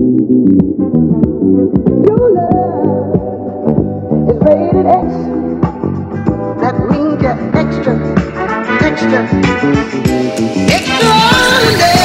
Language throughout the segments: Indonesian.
Your love is rated X. That means you're extra, extra, extraordinary.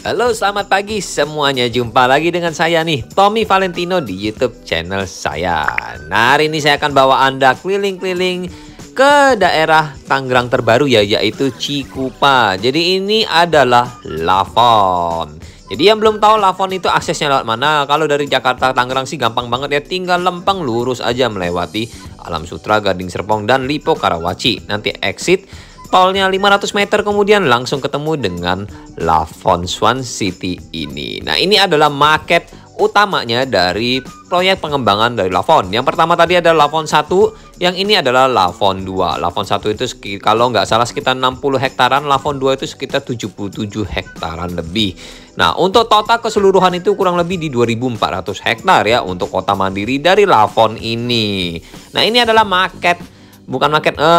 Halo, selamat pagi semuanya. Jumpa lagi dengan saya nih, Tommy Valentino di YouTube channel saya. Nah, hari ini saya akan bawa Anda keliling-keliling ke daerah Tangerang terbaru ya, yaitu Cikupa. Jadi ini adalah Lavon. Jadi yang belum tahu Lavon itu aksesnya lewat mana? Kalau dari Jakarta Tangerang sih gampang banget ya, tinggal lempeng lurus aja melewati Alam Sutera, Gading Serpong, dan Lipo Karawaci. Nanti exit tolnya 500 meter kemudian langsung ketemu dengan Lavon Swan City ini. Nah, ini adalah market utamanya dari proyek pengembangan dari Lavon. Yang pertama tadi ada Lavon 1, yang ini adalah Lavon 2. Lavon 1 itu kalau nggak salah sekitar 60 hektaran, Lavon 2 itu sekitar 77 hektaran lebih. Nah, untuk total keseluruhan itu kurang lebih di 2.400 hektar ya untuk kota mandiri dari Lavon ini. Nah, ini adalah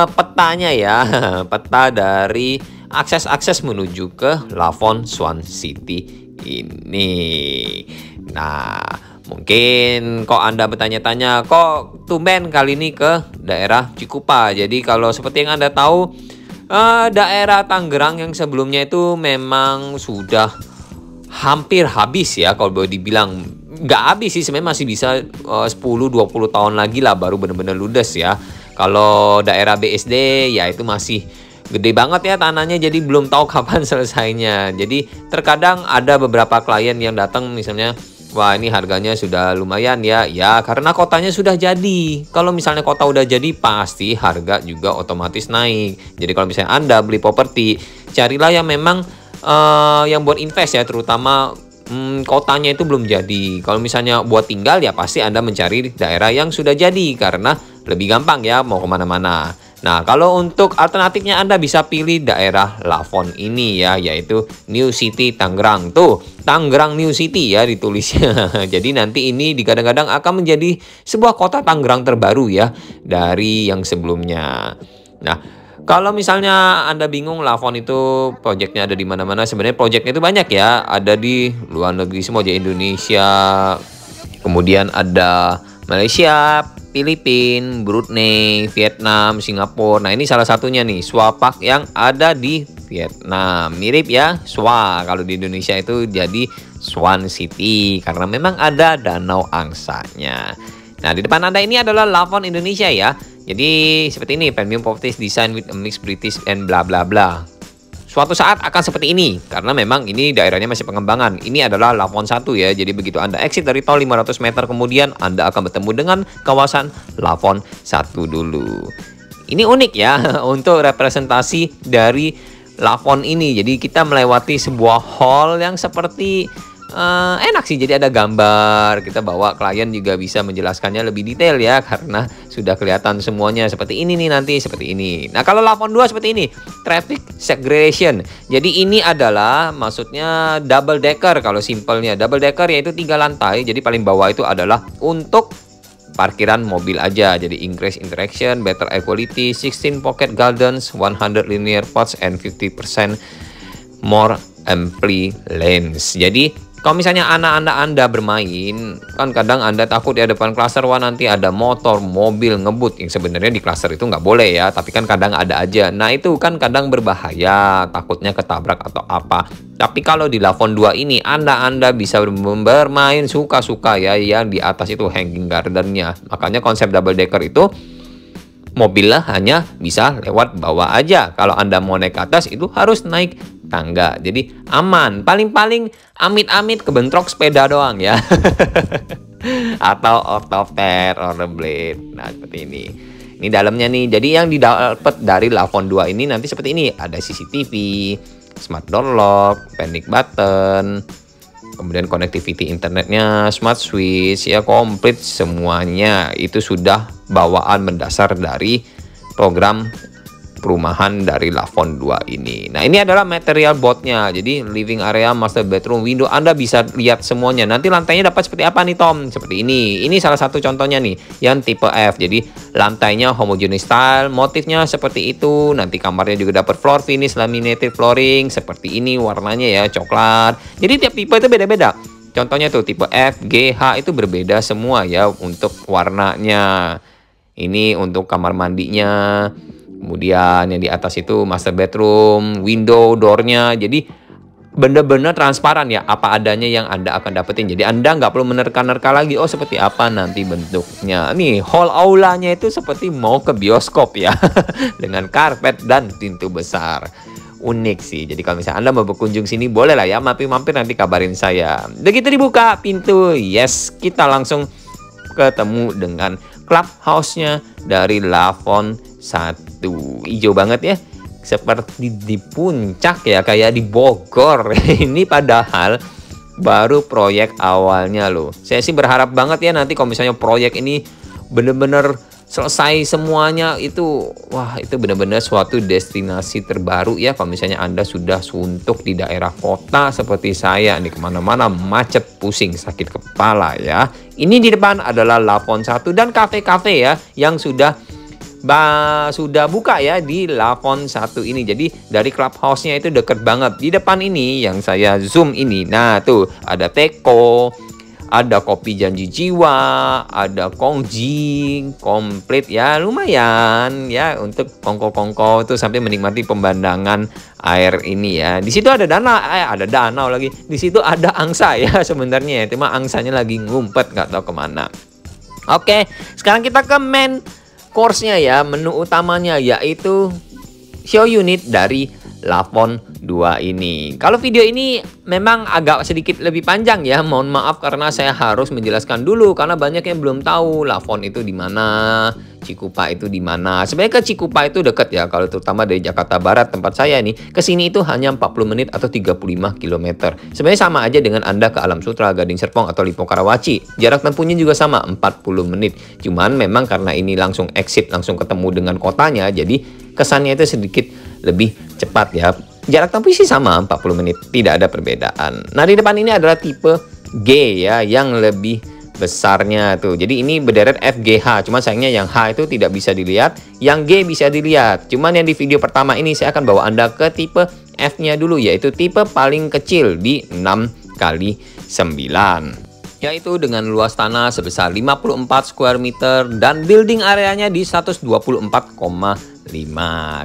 petanya ya, peta dari akses-akses menuju ke Lavon Swan City ini. Nah, mungkin kok Anda bertanya-tanya, kok tumben kali ini ke daerah Cikupa. Jadi kalau seperti yang Anda tahu, daerah Tangerang yang sebelumnya itu memang sudah hampir habis ya, kalau boleh dibilang. Nggak habis sih, sebenarnya masih bisa 10-20 tahun lagi lah baru benar-benar ludes ya. Kalau daerah BSD ya itu masih gede banget ya tanahnya, jadi belum tahu kapan selesainya. Jadi terkadang ada beberapa klien yang datang misalnya, wah ini harganya sudah lumayan ya. Ya karena kotanya sudah jadi. Kalau misalnya kota udah jadi pasti harga juga otomatis naik. Jadi kalau misalnya Anda beli properti, carilah yang memang yang buat invest ya, terutama kotanya itu belum jadi. Kalau misalnya buat tinggal ya pasti Anda mencari daerah yang sudah jadi karena lebih gampang ya mau kemana-mana. Nah, kalau untuk alternatifnya Anda bisa pilih daerah Lavon ini ya, yaitu New City Tangerang. Tuh, Tangerang New City ya ditulisnya. Jadi nanti ini digadang-gadang akan menjadi sebuah kota Tangerang terbaru ya dari yang sebelumnya. Nah, kalau misalnya Anda bingung Lavon itu proyeknya ada di mana-mana, sebenarnya proyeknya itu banyak ya. Ada di luar negeri semua, di Indonesia, kemudian ada Malaysia, Filipina, Brunei, Vietnam, Singapura. Nah, ini salah satunya nih, Swapak yang ada di Vietnam. Mirip ya, Swa. Kalau di Indonesia itu jadi Swan City karena memang ada danau angsanya. Nah, di depan Anda ini adalah Lavon Indonesia ya. Jadi seperti ini, premium properties design with a mixed British and bla bla bla. Suatu saat akan seperti ini karena memang ini daerahnya masih pengembangan. Ini adalah Lavon 1 ya. Jadi begitu Anda exit dari tol 500 meter kemudian Anda akan bertemu dengan kawasan Lavon 1 dulu. Ini unik ya untuk representasi dari Lavon ini. Jadi kita melewati sebuah hall yang seperti enak sih, jadi ada gambar, kita bawa klien juga bisa menjelaskannya lebih detail ya karena sudah kelihatan semuanya seperti ini nih, nanti seperti ini. Nah, kalau Lavon 2 seperti ini, traffic segregation. Jadi ini adalah maksudnya double decker. Kalau simpelnya double decker yaitu 3 lantai, jadi paling bawah itu adalah untuk parkiran mobil aja. Jadi increase interaction, better equality, 16 pocket gardens, 100 linear paths and 50% more amply lanes. Jadi kalau misalnya anak-anak Anda bermain, kan kadang Anda takut ya depan klaster, wah nanti ada motor, mobil ngebut. Yang sebenarnya di klaster itu nggak boleh ya, tapi kan kadang ada aja. Nah itu kan kadang berbahaya, takutnya ketabrak atau apa. Tapi kalau di Lavon 2 ini, Anda bisa bermain suka-suka ya, yang di atas itu hanging gardennya. Makanya konsep double decker itu, mobilnya hanya bisa lewat bawah aja. Kalau Anda mau naik ke atas itu harus naik tangga. Jadi aman. Paling-paling amit-amit kebentrok sepeda doang ya. Atau ortopter, rollerblade. Nah, seperti ini. Ini dalamnya nih. Jadi yang didapat dari Lavon 2 ini nanti seperti ini. Ada CCTV, smart door lock, panic button, kemudian connectivity internetnya, smart switch, ya komplit semuanya. Itu sudah bawaan mendasar dari program perumahan dari Lavon 2 ini. Nah, ini adalah material boardnya. Jadi living area, master bedroom, window, Anda bisa lihat semuanya. Nanti lantainya dapat seperti apa nih Tom? Seperti ini. Ini salah satu contohnya nih, yang tipe F. Jadi lantainya homogeneous style, motifnya seperti itu. Nanti kamarnya juga dapat floor finish, laminated flooring seperti ini, warnanya ya coklat. Jadi tiap tipe itu beda-beda. Contohnya tuh tipe F, G, H itu berbeda semua ya untuk warnanya. Ini untuk kamar mandinya. Kemudian yang di atas itu master bedroom, window, door-nya. Jadi benar-benar transparan ya apa adanya yang Anda akan dapetin. Jadi Anda nggak perlu menerka-nerka lagi, oh seperti apa nanti bentuknya. Nih, hall aulanya itu seperti mau ke bioskop ya. Dengan karpet dan pintu besar. Unik sih. Jadi kalau misalnya Anda mau berkunjung sini, boleh lah ya mampir-mampir, nanti kabarin saya. Begitu dibuka pintu, yes, kita langsung ketemu dengan clubhouse-nya dari Lavon 1. Hijau banget ya, seperti di puncak ya, kayak di Bogor. Ini padahal baru proyek awalnya loh. Saya sih berharap banget ya nanti kalau misalnya proyek ini bener-bener selesai semuanya, itu wah, itu bener-bener suatu destinasi terbaru ya. Kalau misalnya Anda sudah suntuk di daerah kota seperti saya nih, kemana-mana macet, pusing, sakit kepala ya. Ini di depan adalah Lavon 1 dan kafe-kafe ya yang sudah buka ya di Lavon 1 ini. Jadi dari clubhouse-nya itu deket banget. Di depan ini yang saya zoom ini, nah tuh ada teko, ada kopi janji jiwa, ada kongji, komplit ya, lumayan ya untuk kongko-kongko tuh sampai menikmati pemandangan air ini ya. Di situ ada danau lagi. Di situ ada angsa ya sebenarnya, cuma angsanya lagi ngumpet nggak tahu kemana. Oke, sekarang kita ke main course-nya ya, menu utamanya yaitu show unit dari Lavon 2 ini. Kalau video ini memang agak sedikit lebih panjang ya, mohon maaf karena saya harus menjelaskan dulu karena banyak yang belum tahu Lavon itu di mana, Cikupa itu di mana. Sebenarnya ke Cikupa itu dekat ya, kalau terutama dari Jakarta Barat tempat saya nih, ke sini itu hanya 40 menit atau 35 km. Sebenarnya sama aja dengan Anda ke Alam Sutera, Gading Serpong atau Lipo Karawaci. Jarak tempuhnya juga sama 40 menit. Cuman memang karena ini langsung exit, langsung ketemu dengan kotanya, jadi kesannya itu sedikit lebih cepat ya. Jarak tempuh sih sama 40 menit, tidak ada perbedaan. Nah, di depan ini adalah tipe G ya, yang lebih besarnya tuh. Jadi ini berderet FGH, cuma sayangnya yang H itu tidak bisa dilihat, yang G bisa dilihat. Cuman yang di video pertama ini saya akan bawa Anda ke tipe F-nya dulu, yaitu tipe paling kecil di 6x9. Yaitu dengan luas tanah sebesar 54 square meter dan building areanya di 124,5.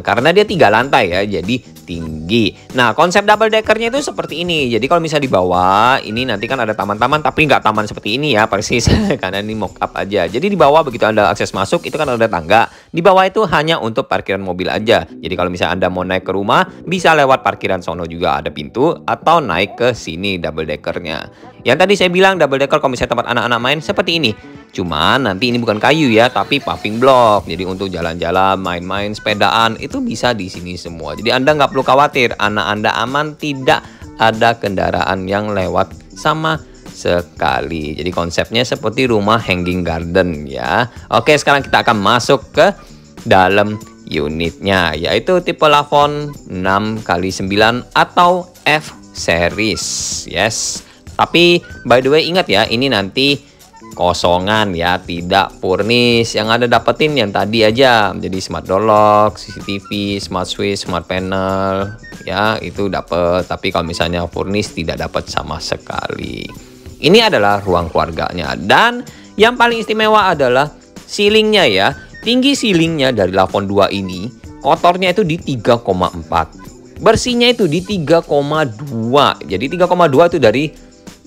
Karena dia 3 lantai ya, jadi tinggi. Nah, konsep double deckernya itu seperti ini. Jadi kalau misalnya di bawah ini nanti kan ada taman-taman, tapi nggak taman seperti ini ya persis karena ini mock up aja. Jadi di bawah begitu Anda akses masuk itu kan ada tangga. Di bawah itu hanya untuk parkiran mobil aja. Jadi kalau misalnya Anda mau naik ke rumah bisa lewat parkiran sono juga ada pintu, atau naik ke sini double deckernya. Yang tadi saya bilang double decker kalau misalnya tempat anak-anak main seperti ini. Cuman nanti ini bukan kayu ya, tapi paving block. Jadi untuk jalan-jalan, main-main, sepedaan itu bisa di sini semua. Jadi Anda nggak perlu khawatir, anak Anda aman, tidak ada kendaraan yang lewat sama sekali. Jadi konsepnya seperti rumah hanging garden ya. Oke, sekarang kita akan masuk ke dalam unitnya, yaitu tipe Lavon 6x9 atau F series. Yes. Tapi by the way ingat ya, ini nanti kosongan ya, tidak furnish. Yang Anda dapetin yang tadi aja. Jadi smart door lock, CCTV, smart switch, smart panel ya, itu dapat. Tapi kalau misalnya furnish tidak dapat sama sekali. Ini adalah ruang keluarganya. Dan yang paling istimewa adalah ceilingnya ya. Tinggi ceilingnya dari Lavon 2 ini, kotornya itu di 3,4. Bersihnya itu di 3,2. Jadi 3,2 itu dari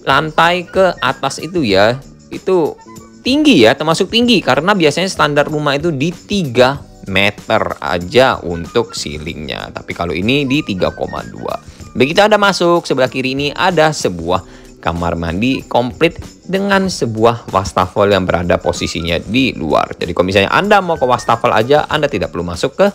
lantai ke atas itu ya, itu tinggi ya, termasuk tinggi karena biasanya standar rumah itu di 3 meter aja untuk ceilingnya. Tapi kalau ini di 3,2. Begitu Anda masuk, sebelah kiri ini ada sebuah kamar mandi komplit dengan sebuah wastafel yang berada posisinya di luar. Jadi kalau misalnya Anda mau ke wastafel aja, Anda tidak perlu masuk ke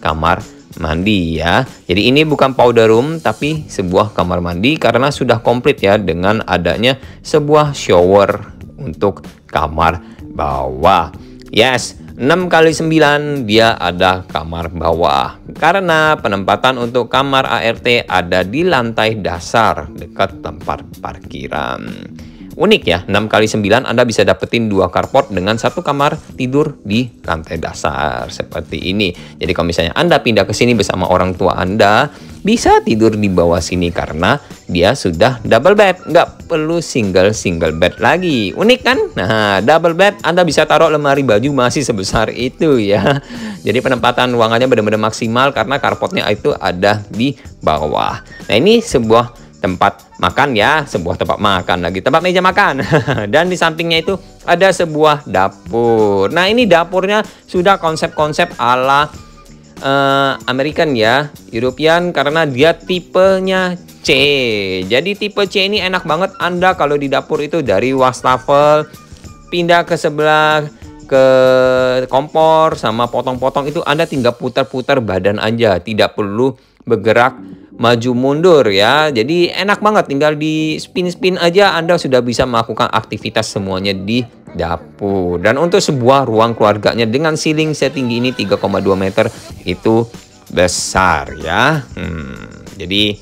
kamar mandi ya. Jadi ini bukan powder room tapi sebuah kamar mandi karena sudah komplit ya dengan adanya sebuah shower untuk kamar bawah. Yes, 6x9 dia ada kamar bawah. Karena penempatan untuk kamar ART ada di lantai dasar dekat tempat parkiran. Unik ya, 6x9 Anda bisa dapetin 2 carport dengan 1 kamar tidur di lantai dasar seperti ini. Jadi kalau misalnya Anda pindah ke sini bersama orang tua Anda, bisa tidur di bawah sini karena dia sudah double bed. Nggak perlu single bed lagi. Unik kan? Nah, double bed Anda bisa taruh lemari baju masih sebesar itu ya. Jadi penempatan ruangannya benar-benar maksimal karena carportnya itu ada di bawah. Nah, ini sebuah tempat makan ya, sebuah tempat makan lagi, tempat meja makan. Dan di sampingnya itu ada sebuah dapur. Nah, ini dapurnya sudah konsep-konsep ala American ya, European karena dia tipenya C. Jadi tipe C ini enak banget Anda kalau di dapur itu dari wastafel pindah ke sebelah ke kompor sama potong-potong itu Anda tinggal putar-putar badan aja, tidak perlu bergerak maju mundur ya. Jadi enak banget tinggal di spin-spin aja Anda sudah bisa melakukan aktivitas semuanya di dapur. Dan untuk sebuah ruang keluarganya dengan ceiling setinggi ini 3,2 meter itu besar ya. Jadi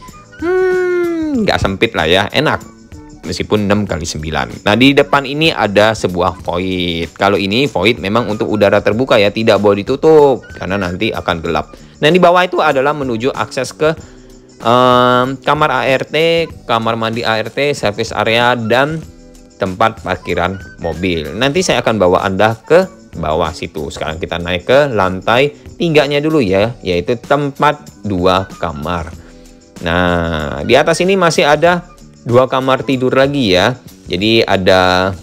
nggak sempit lah ya, enak. Meskipun 6x9. Nah, di depan ini ada sebuah void. Kalau ini void memang untuk udara terbuka ya, tidak boleh ditutup karena nanti akan gelap. Nah, di bawah itu adalah menuju akses ke kamar ART, kamar mandi ART, service area, dan tempat parkiran mobil. Nanti saya akan bawa Anda ke bawah situ. Sekarang kita naik ke lantai 3-nya dulu ya, yaitu tempat 2 kamar. Nah, di atas ini masih ada 2 kamar tidur lagi ya. Jadi ada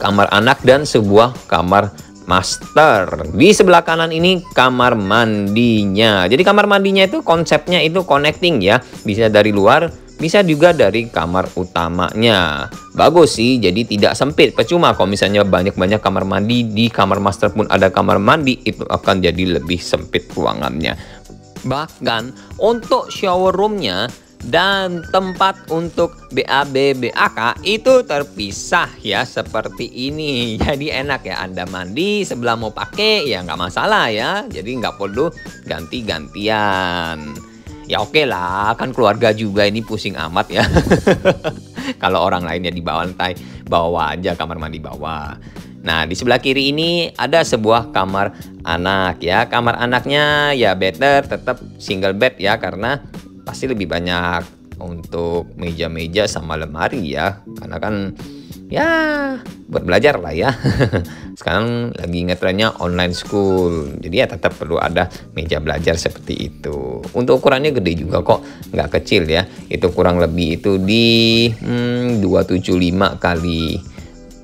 kamar anak dan sebuah kamar master. Di sebelah kanan ini kamar mandinya. Jadi kamar mandinya itu konsepnya itu connecting ya. Bisa dari luar, bisa juga dari kamar utamanya. Bagus sih, jadi tidak sempit. Percuma kalau misalnya banyak-banyak kamar mandi, di kamar master pun ada kamar mandi, itu akan jadi lebih sempit ruangannya. Bahkan untuk shower roomnya dan tempat untuk BAB BAK itu terpisah ya seperti ini. Jadi enak ya Anda mandi sebelah mau pakai ya nggak masalah ya. Jadi nggak perlu ganti-gantian. Ya oke lah, kan keluarga juga ini pusing amat ya. Kalau orang lainnya di bawah lantai, bawa aja kamar mandi bawah. Nah, di sebelah kiri ini ada sebuah kamar anak ya. Kamar anaknya ya better tetap single bed ya karena pasti lebih banyak untuk meja-meja sama lemari ya. Karena kan ya buat belajar lah ya. Sekarang lagi ngetrennya online school. Jadi ya tetap perlu ada meja belajar seperti itu. Untuk ukurannya gede juga kok, nggak kecil ya. Itu kurang lebih itu di 275 kali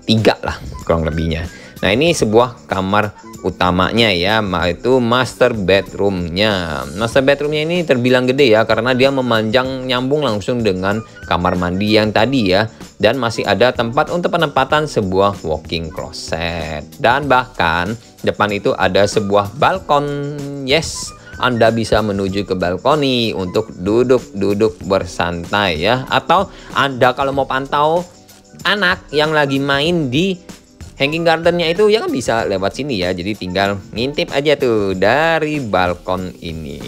3 lah kurang lebihnya. Nah, ini sebuah kamar utamanya ya, itu master bedroomnya. Master bedroomnya ini terbilang gede ya karena dia memanjang nyambung langsung dengan kamar mandi yang tadi ya. Dan masih ada tempat untuk penempatan sebuah walk-in closet. Dan bahkan depan itu ada sebuah balkon. Yes, Anda bisa menuju ke balkoni untuk duduk-duduk bersantai ya. Atau Anda kalau mau pantau anak yang lagi main di hanging gardennya itu ya kan bisa lewat sini ya. Jadi tinggal ngintip aja tuh dari balkon ini.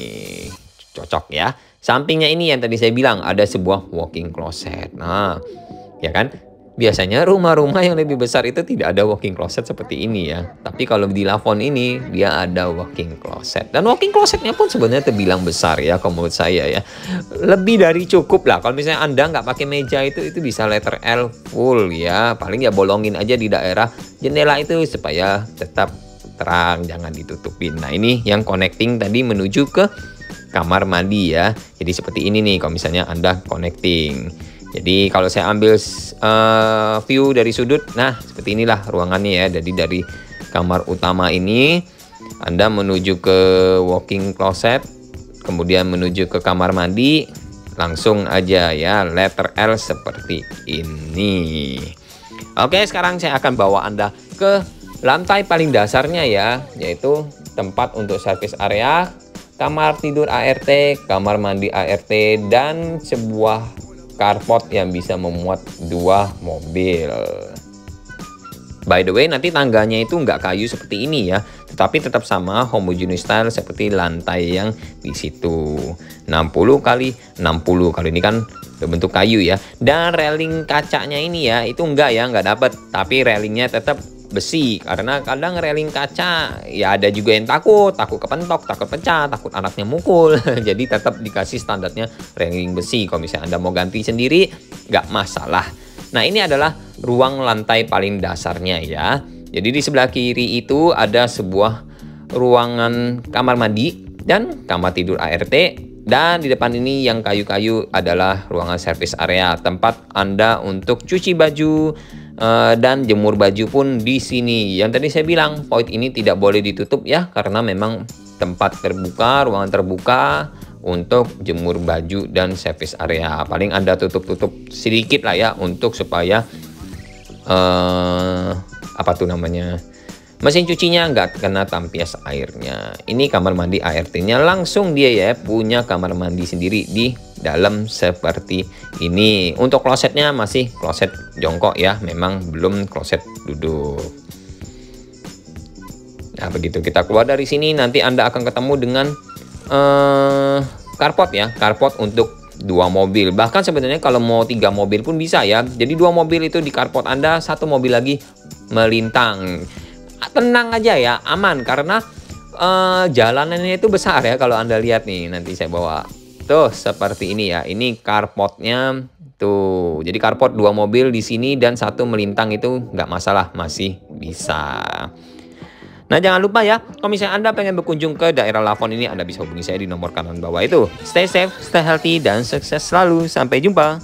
Cocok ya. Sampingnya ini yang tadi saya bilang ada sebuah walk-in closet. Nah, ya kan? Biasanya rumah-rumah yang lebih besar itu tidak ada walk-in closet seperti ini ya. Tapi kalau di Lavon ini dia ada walk-in closet. Dan walk-in closetnya pun sebenarnya terbilang besar ya kalau menurut saya ya. Lebih dari cukup lah. Kalau misalnya Anda nggak pakai meja itu bisa letter L full ya. Paling ya bolongin aja di daerah jendela itu supaya tetap terang, jangan ditutupin. Nah, ini yang connecting tadi menuju ke kamar mandi ya. Jadi seperti ini nih kalau misalnya Anda connecting. Jadi kalau saya ambil view dari sudut, nah seperti inilah ruangannya ya. Jadi dari kamar utama ini Anda menuju ke walk-in closet, kemudian menuju ke kamar mandi, langsung aja ya letter L seperti ini. Oke, sekarang saya akan bawa Anda ke lantai paling dasarnya ya, yaitu tempat untuk service area, kamar tidur ART, kamar mandi ART, dan sebuah carport yang bisa memuat 2 mobil. By the way, nanti tangganya itu nggak kayu seperti ini ya, tetapi tetap sama homogeneous style seperti lantai yang di situ. 60 kali 60 kali ini kan berbentuk kayu ya. Dan railing kacanya ini ya, itu nggak dapat, tapi railingnya tetap besi, karena kadang railing kaca ya ada juga yang takut kepentok, takut pecah, takut anaknya mukul. Jadi tetap dikasih standarnya railing besi. Kalau misalnya Anda mau ganti sendiri nggak masalah. Nah, ini adalah ruang lantai paling dasarnya ya. Jadi di sebelah kiri itu ada sebuah ruangan kamar mandi dan kamar tidur ART. Dan di depan ini yang kayu-kayu adalah ruangan service area, tempat Anda untuk cuci baju dan jemur baju pun di sini. Yang tadi saya bilang, void ini tidak boleh ditutup ya, karena memang tempat terbuka, ruangan terbuka untuk jemur baju dan service area. Paling Anda tutup-tutup sedikit lah ya, untuk supaya mesin cucinya nggak kena tampias airnya. Ini kamar mandi ART-nya langsung dia ya, punya kamar mandi sendiri di dalam seperti ini. Untuk klosetnya masih kloset jongkok ya, memang belum kloset duduk. Nah, begitu kita keluar dari sini, nanti Anda akan ketemu dengan carport ya, carport untuk 2 mobil. Bahkan sebenarnya kalau mau 3 mobil pun bisa ya. Jadi 2 mobil itu di carport Anda, 1 mobil lagi melintang. Tenang aja ya, aman, karena jalanannya itu besar ya. Kalau Anda lihat nih, nanti saya bawa tuh seperti ini ya. Ini carportnya tuh. Jadi carport 2 mobil di sini dan 1 melintang itu nggak masalah, masih bisa. Nah, jangan lupa ya, kalau misalnya Anda pengen berkunjung ke daerah Lavon ini, Anda bisa hubungi saya di nomor kanan bawah itu. Stay safe, stay healthy, dan sukses selalu. Sampai jumpa.